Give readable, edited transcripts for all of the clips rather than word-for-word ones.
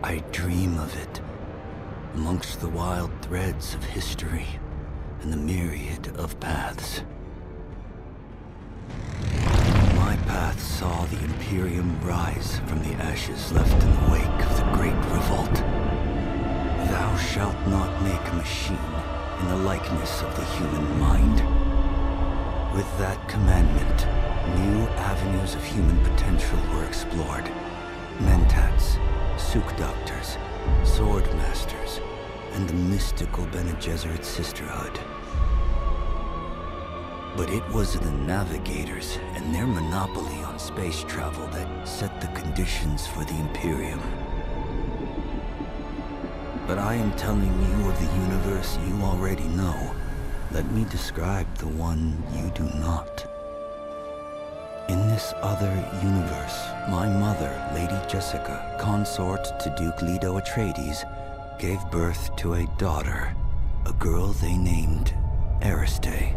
I dream of it, amongst the wild threads of history and the myriad of paths. My path saw the Imperium rise from the ashes left in the wake of the Great Revolt. Thou shalt not make a machine in the likeness of the human mind. With that commandment, new avenues of human potential were explored. Mentats, Suk Doctors, Sword Masters, and the mystical Bene Gesserit Sisterhood. But it was the Navigators and their monopoly on space travel that set the conditions for the Imperium. But I am telling you of the universe you already know. Let me describe the one you do not. In this other universe, my mother, Lady Jessica, consort to Duke Leto Atreides, gave birth to a daughter, a girl they named Ariste.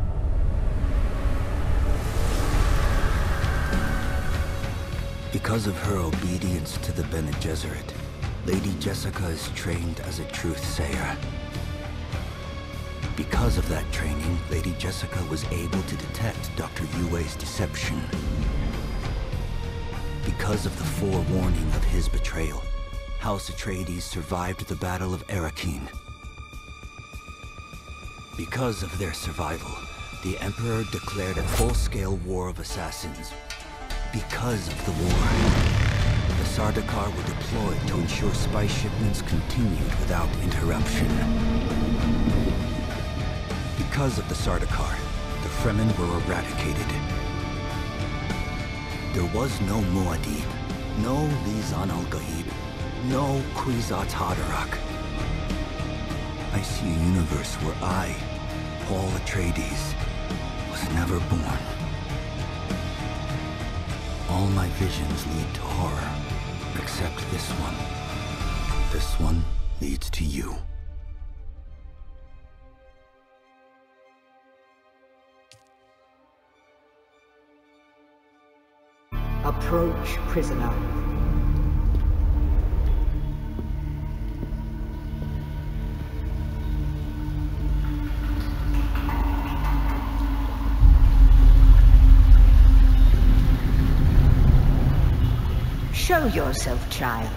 Because of her obedience to the Bene Gesserit, Lady Jessica is trained as a truth-sayer. Because of that training, Lady Jessica was able to detect Dr. Yue's deception. Because of the forewarning of his betrayal, House Atreides survived the Battle of Arrakeen. Because of their survival, the Emperor declared a full-scale war of assassins. Because of the war, the Sardaukar were deployed to ensure spice shipments continued without interruption. Because of the Sardaukar, the Fremen were eradicated. There was no Muad'Dib, no Lisan al-Gaib, no Kwisatz Haderach. I see a universe where I, Paul Atreides, was never born. All my visions lead to horror, except this one. This one leads to you. Approach, prisoner. Show yourself, child.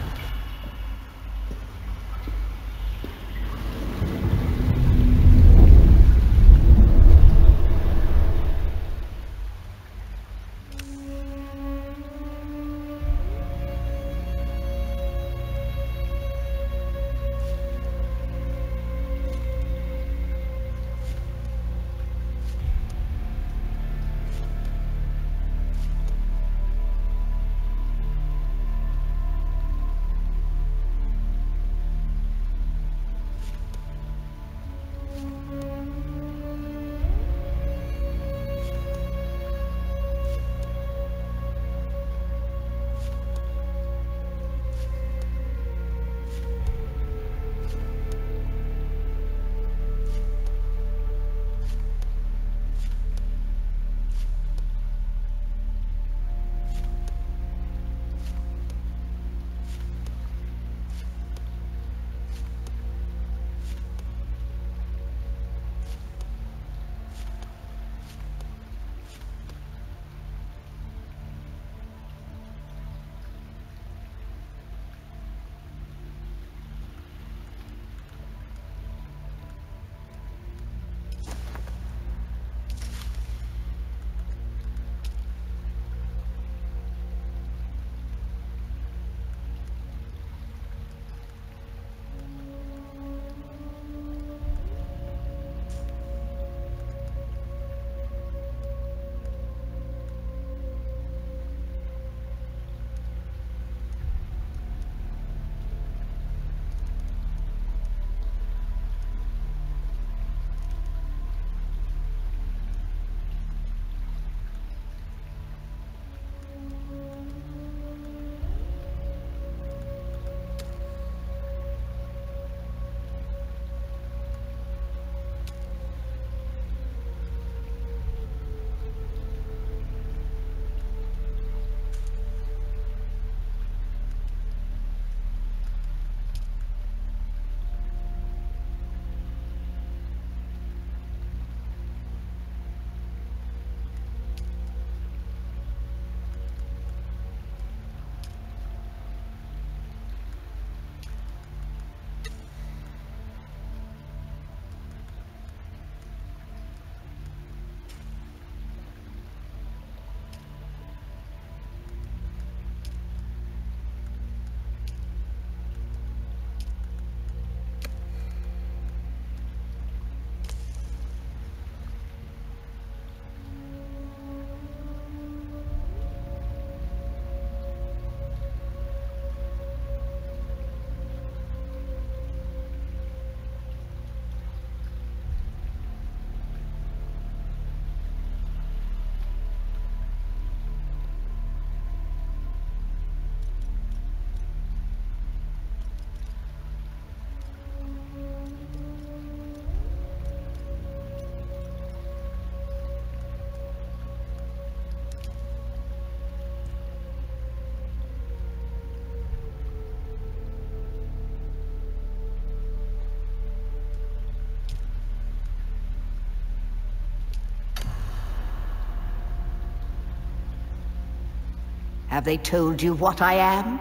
Have they told you what I am?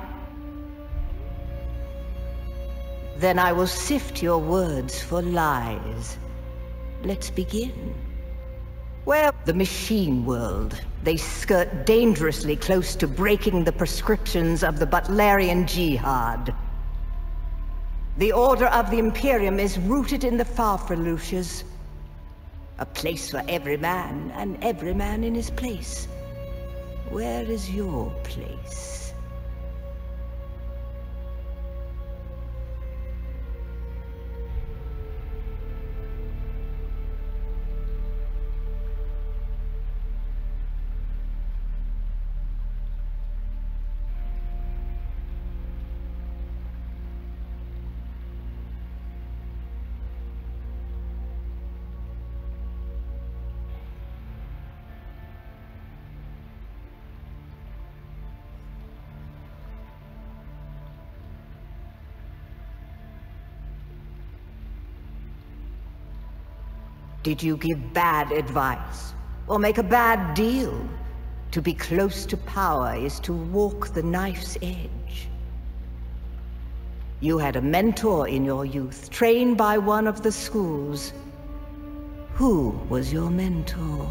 Then I will sift your words for lies. Let's begin. Well, the machine world. They skirt dangerously close to breaking the prescriptions of the Butlerian Jihad. The order of the Imperium is rooted in the Farfaluches. A place for every man, and every man in his place. Where is your place? Did you give bad advice, or make a bad deal? To be close to power is to walk the knife's edge. You had a mentor in your youth, trained by one of the schools. Who was your mentor?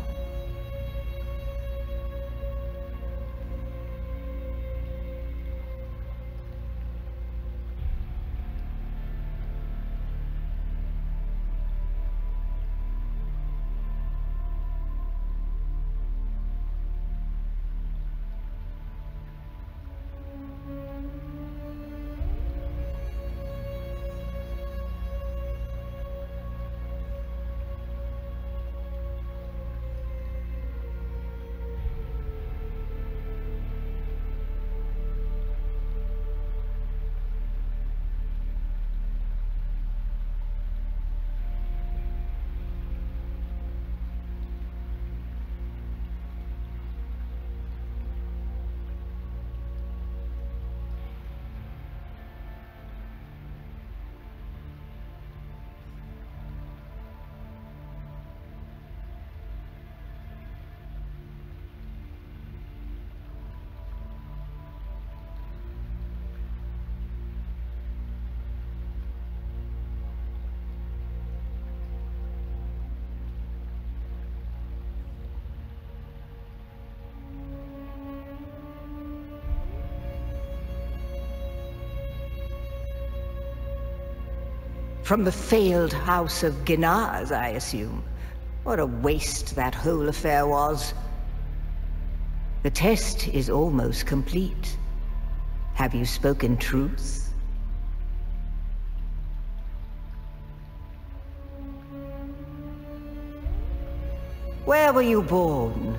From the failed house of Ginaz, I assume. What a waste that whole affair was. The test is almost complete. Have you spoken truth? Where were you born?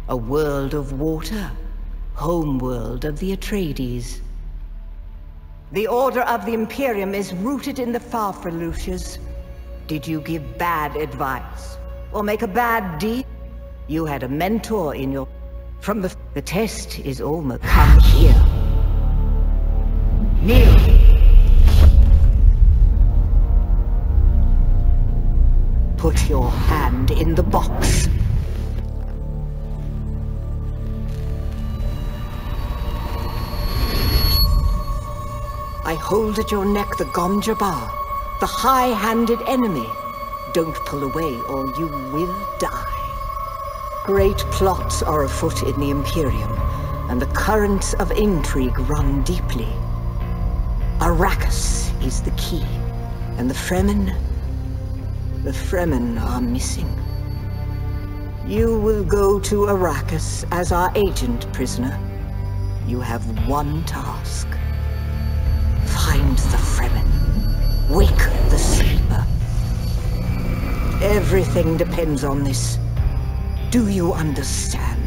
A world of water, homeworld of the Atreides. The order of the Imperium is rooted in the Farfaluches. Did you give bad advice, or make a bad deal? You had a mentor in your... From the test is almost... Come here. Kneel. Put your hand in the box. I hold at your neck the Gom Jabbar. The high-handed enemy. Don't pull away or you will die. Great plots are afoot in the Imperium, and the currents of intrigue run deeply. Arrakis is the key, and the Fremen are missing. You will go to Arrakis as our agent, prisoner. You have one task. Find the Fremen. Wake the sleeper. Everything depends on this. Do you understand?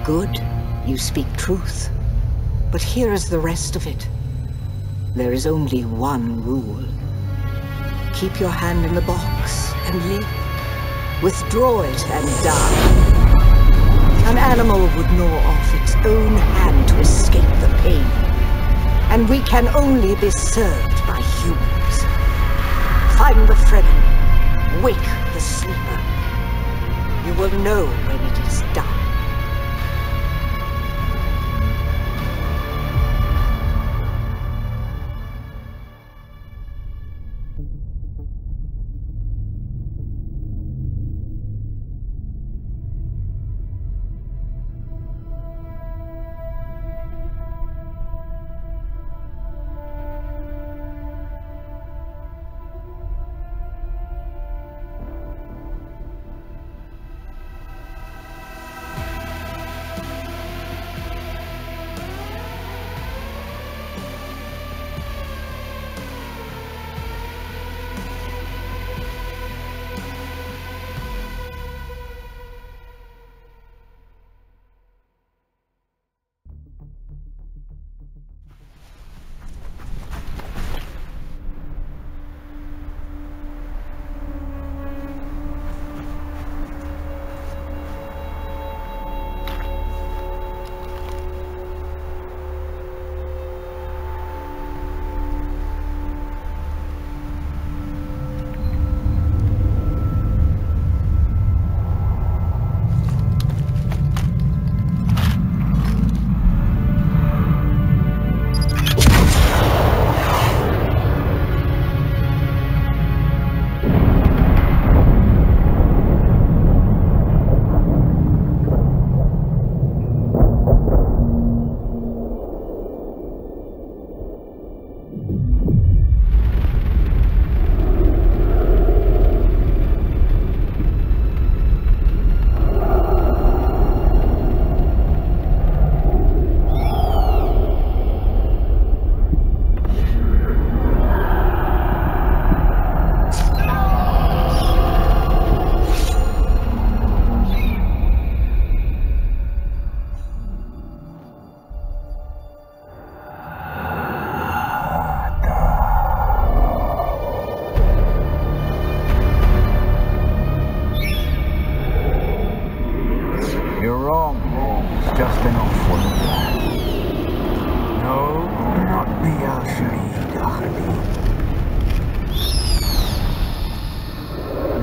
Good. You speak truth. But here is the rest of it. There is only one rule. Keep your hand in the box and live. Withdraw it and die. An animal would gnaw off its own hand to escape the pain. And we can only be served by humans. Find the Fremen. Wake the sleeper. You will know when it is done.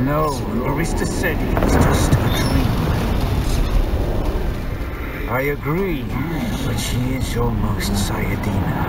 No, Arista said it was just a dream. I agree, but she is almost Sayadina.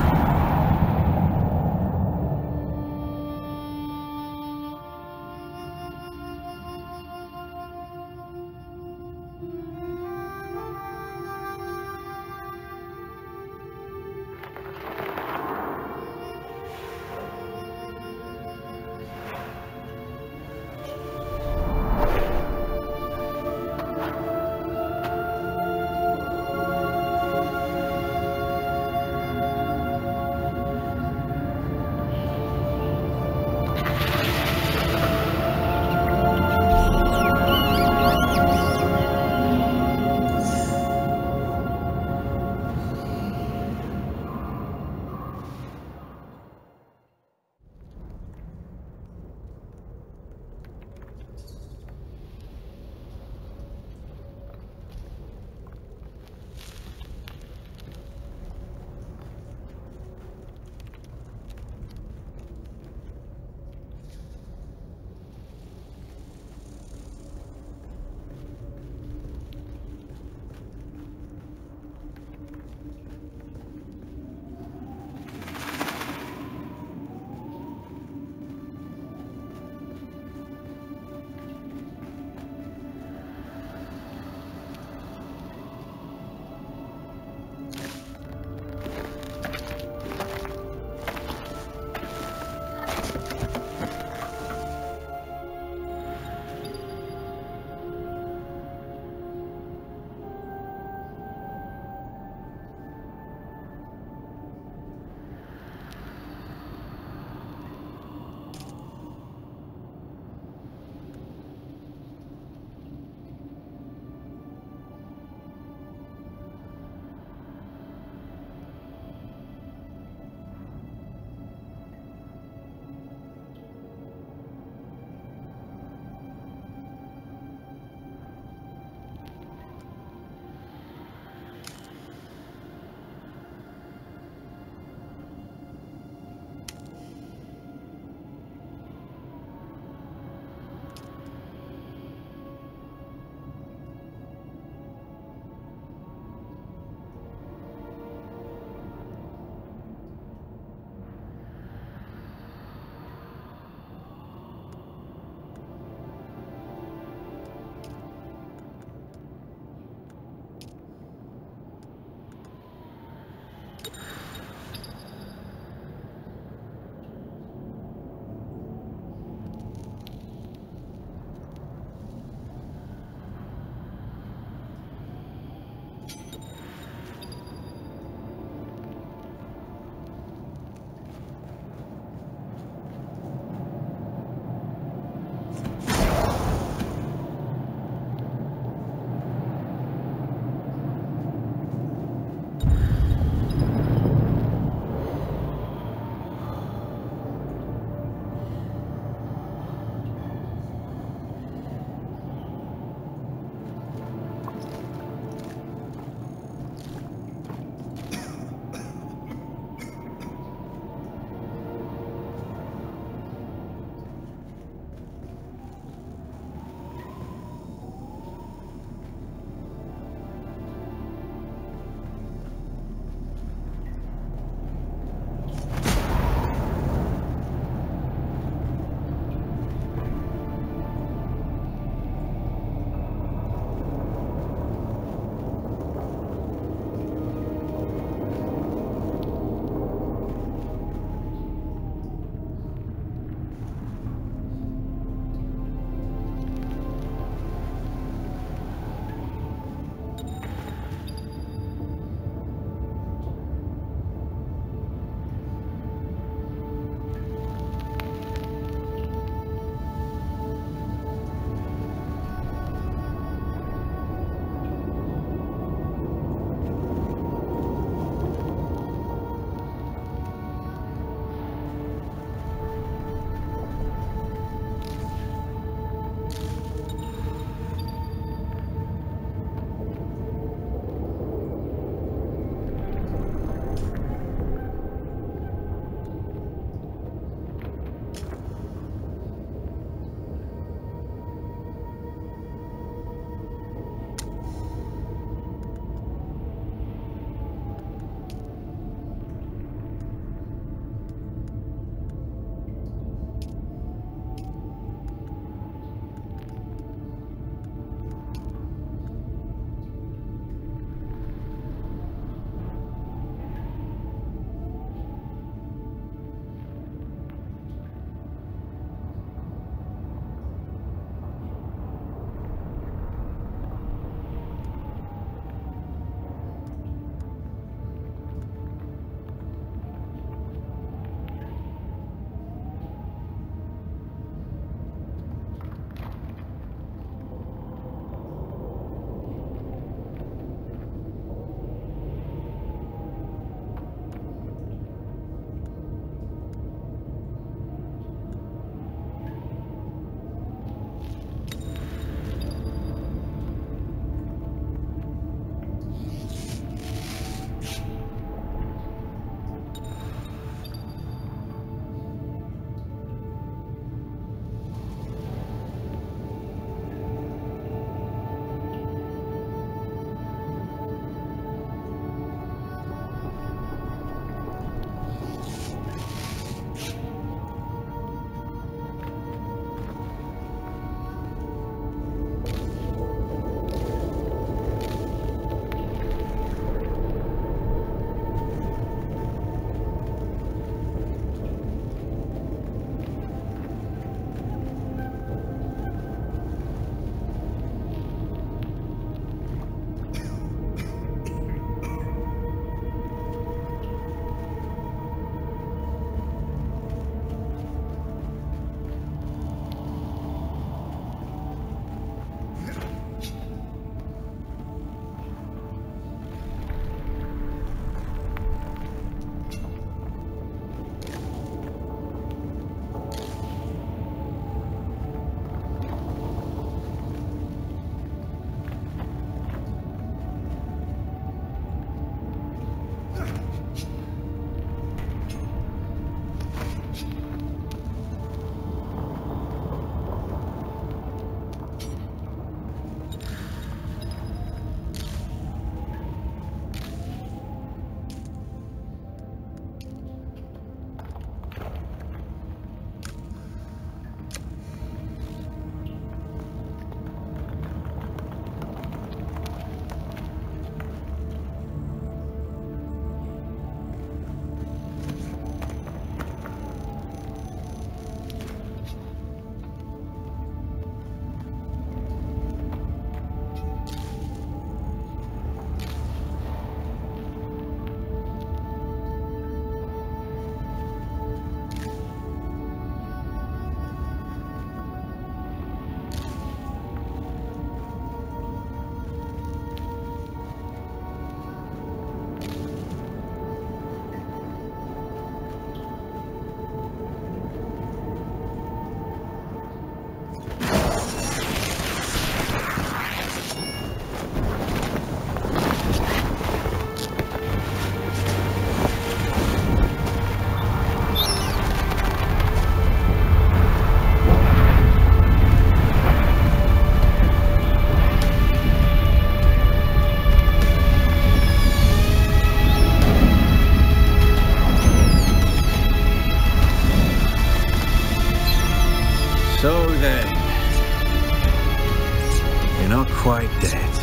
quite dead.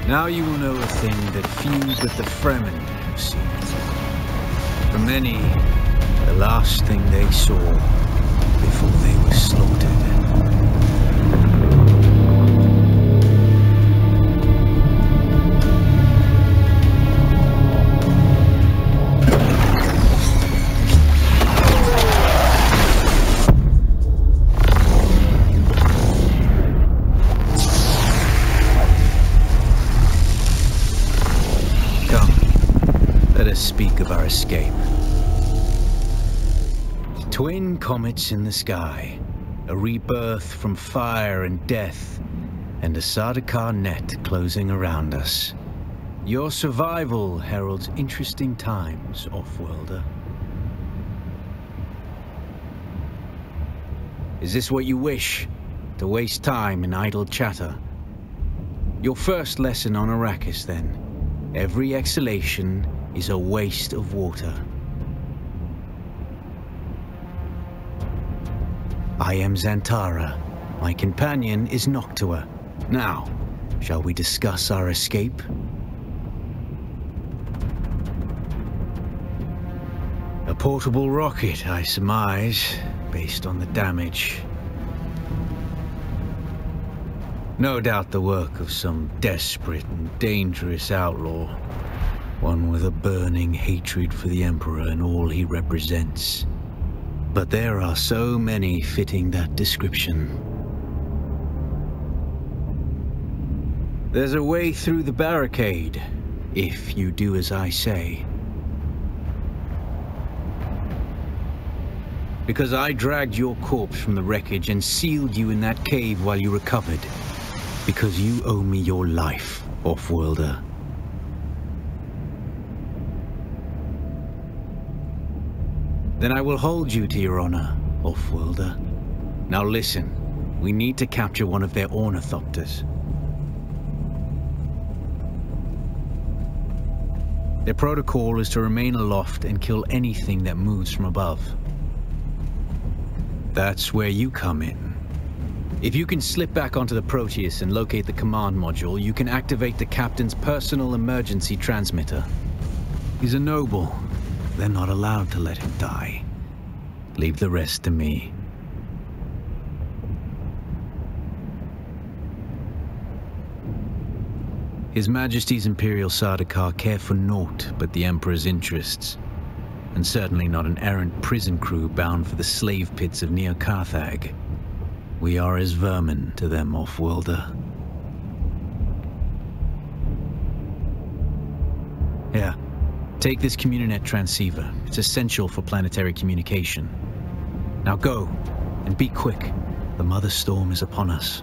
Now you will know a thing that few but the Fremen have seen. For many, the last thing they saw before they were slaughtered. Speak of our escape. Twin comets in the sky, a rebirth from fire and death, and a Sardaukar net closing around us. Your survival heralds interesting times, Offworlder. Is this what you wish? To waste time in idle chatter? Your first lesson on Arrakis, then. Every exhalation is a waste of water. I am Xantara. My companion is Noctua. Now, shall we discuss our escape? A portable rocket, I surmise, based on the damage. No doubt the work of some desperate and dangerous outlaw. One with a burning hatred for the Emperor and all he represents. But there are so many fitting that description. There's a way through the barricade, if you do as I say. Because I dragged your corpse from the wreckage and sealed you in that cave while you recovered. Because you owe me your life, Offworlder. Then I will hold you to your honor, Offworlder. Now listen, we need to capture one of their ornithopters. Their protocol is to remain aloft and kill anything that moves from above. That's where you come in. If you can slip back onto the Proteus and locate the command module, you can activate the captain's personal emergency transmitter. He's a noble. They're not allowed to let him die. Leave the rest to me. His Majesty's Imperial Sardaukar care for naught but the Emperor's interests, and certainly not an errant prison crew bound for the slave pits of Neo Carthag. We are as vermin to them, Offworlder. Here, take this Communinet transceiver. It's essential for planetary communication. Now go, and be quick. The Mother Storm is upon us.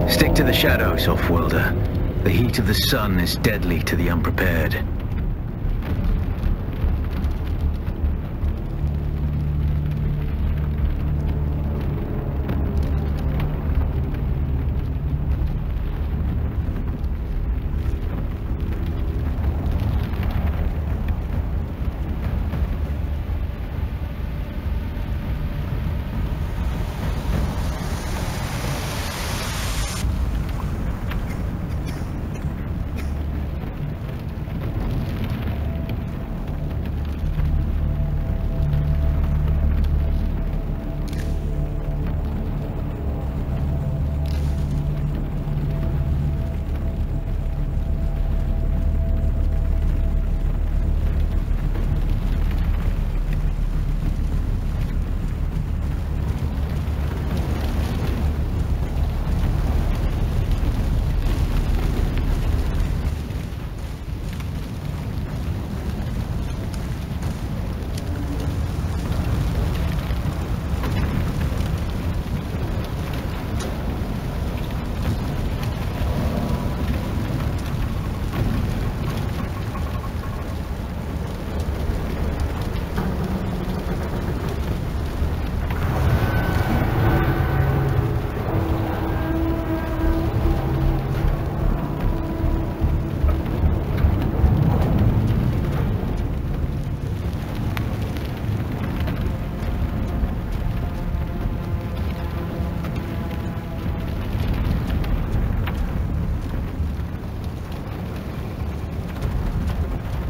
Stick to the shadows, Offworlder. The heat of the sun is deadly to the unprepared.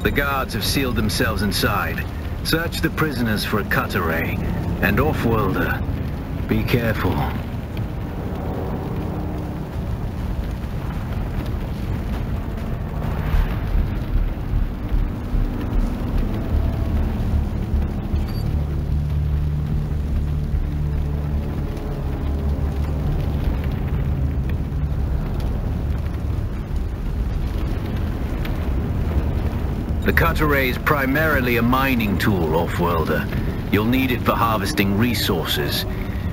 The guards have sealed themselves inside. Search the prisoners for a cut array. And off-worlder, be careful. The cut array is primarily a mining tool, off-worlder. You'll need it for harvesting resources.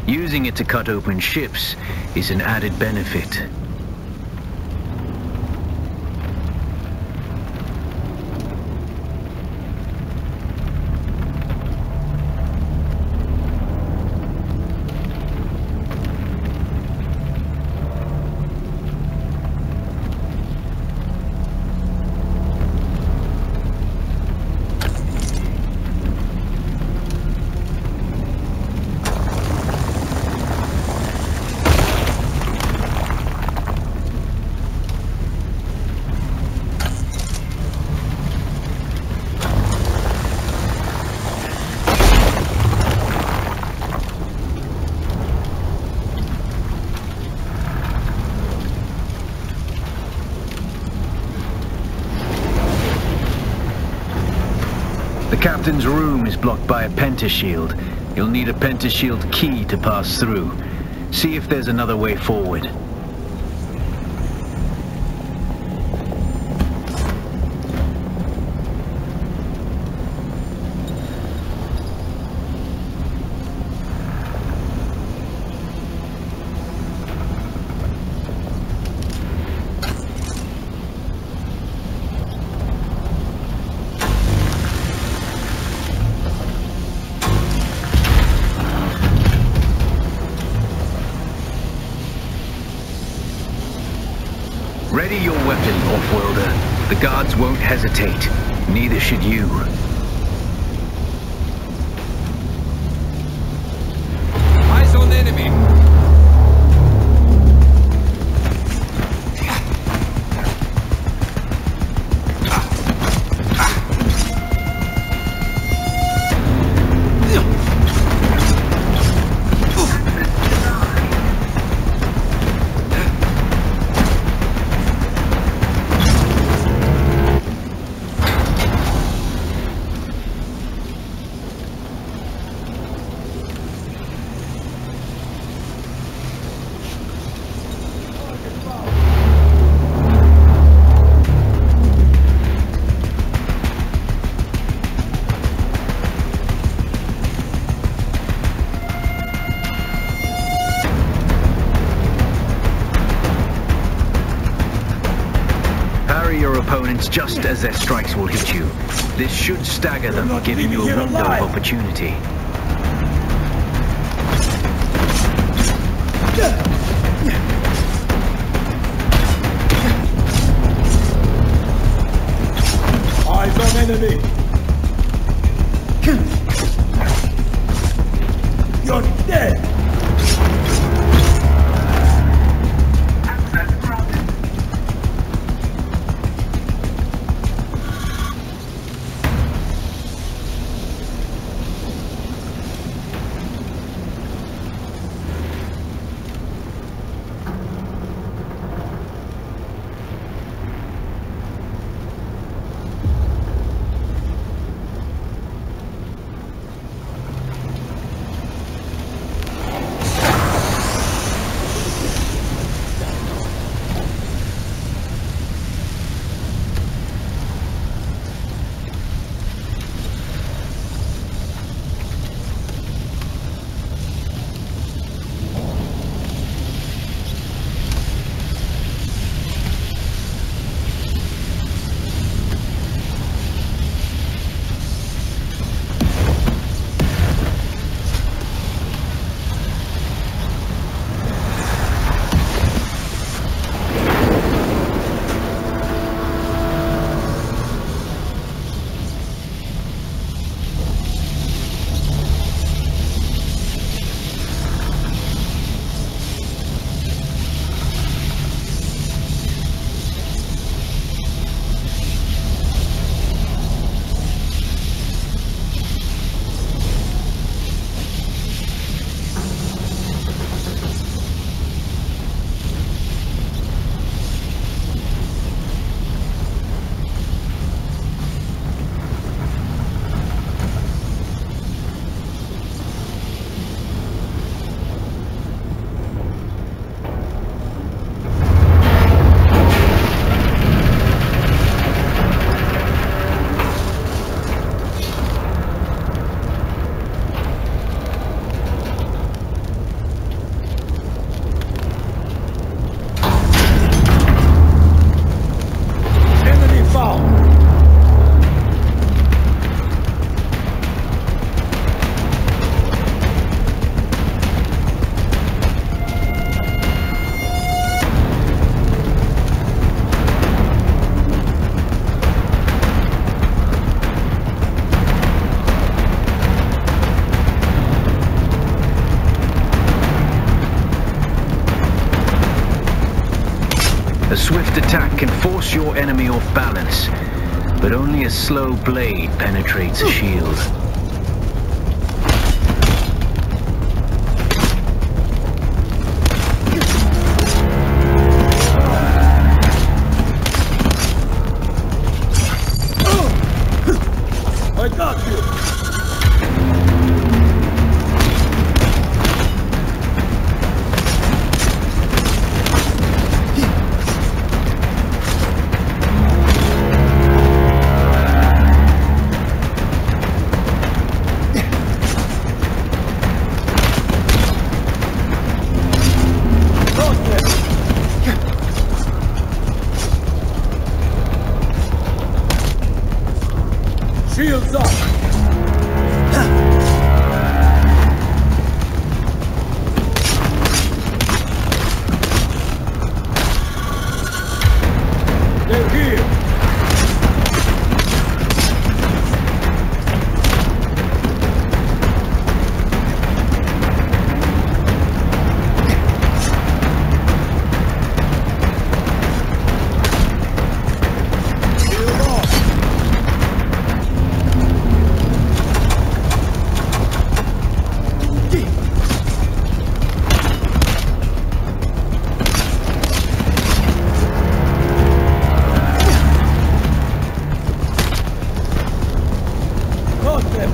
Using it to cut open ships is an added benefit. The captain's room is blocked by a pentashield. You'll need a pentashield key to pass through. See if there's another way forward. Ready your weapon, off-worlder. The guards won't hesitate. Neither should you. Eyes on the enemy! Your opponents just as their strikes will hit you. This should stagger them, giving you a window of opportunity. Eyes on enemy! You're dead! swift attack can force your enemy off balance, but only a slow blade penetrates a shield. I got you! Shields up! They're here! Shield off! Got them!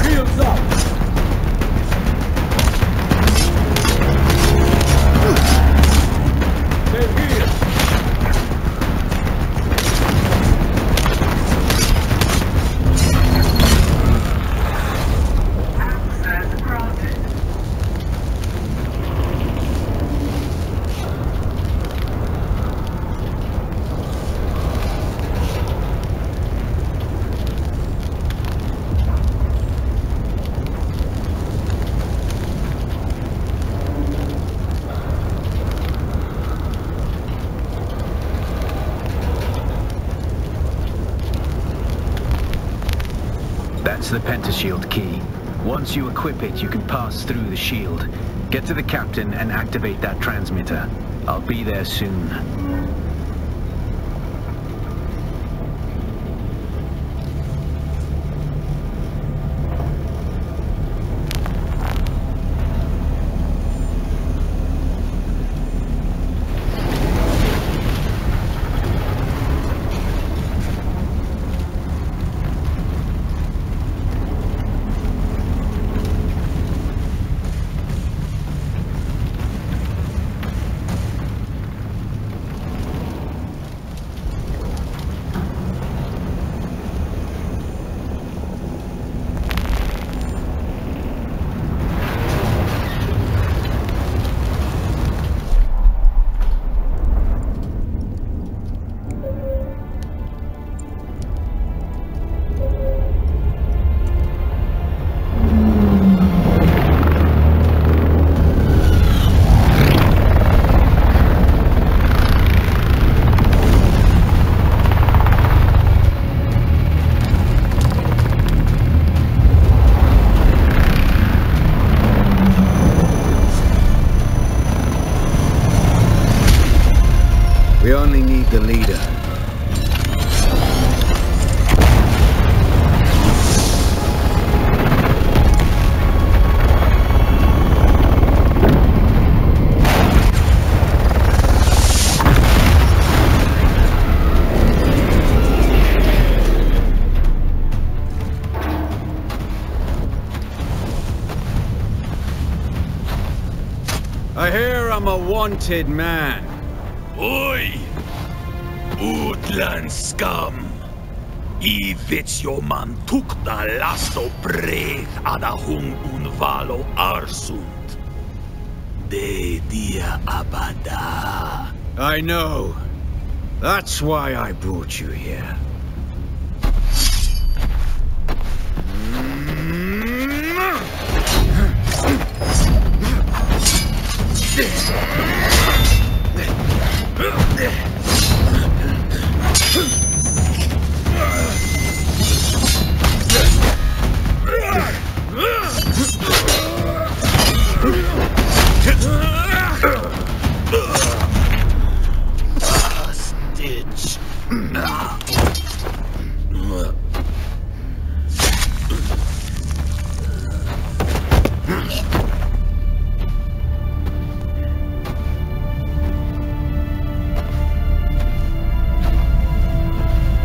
Shields up! They're here! That's the pentashield key. Once you equip it, you can pass through the shield. Get to the captain and activate that transmitter. I'll be there soon. We only need the leader. I hear I'm a wanted man. Oi! Utland scum! I vetsjo man tukta lasto brev ada hung unvalo arsund. De dia abada. I know. That's why I brought you here. Stitch.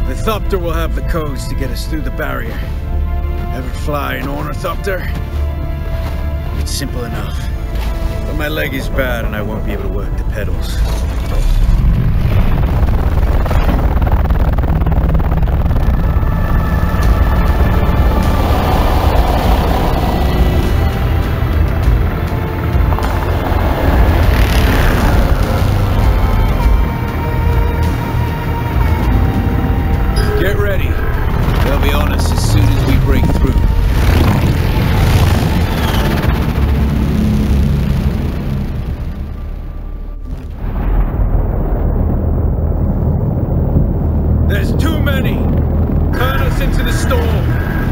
The Thopter will have the codes to get us through the barrier. Ever fly an ornithopter? It's simple enough. But my leg is bad and I won't be able to work the pedals. Get ready. They'll be on us as soon as we break through. There's too many! Turn us into the storm!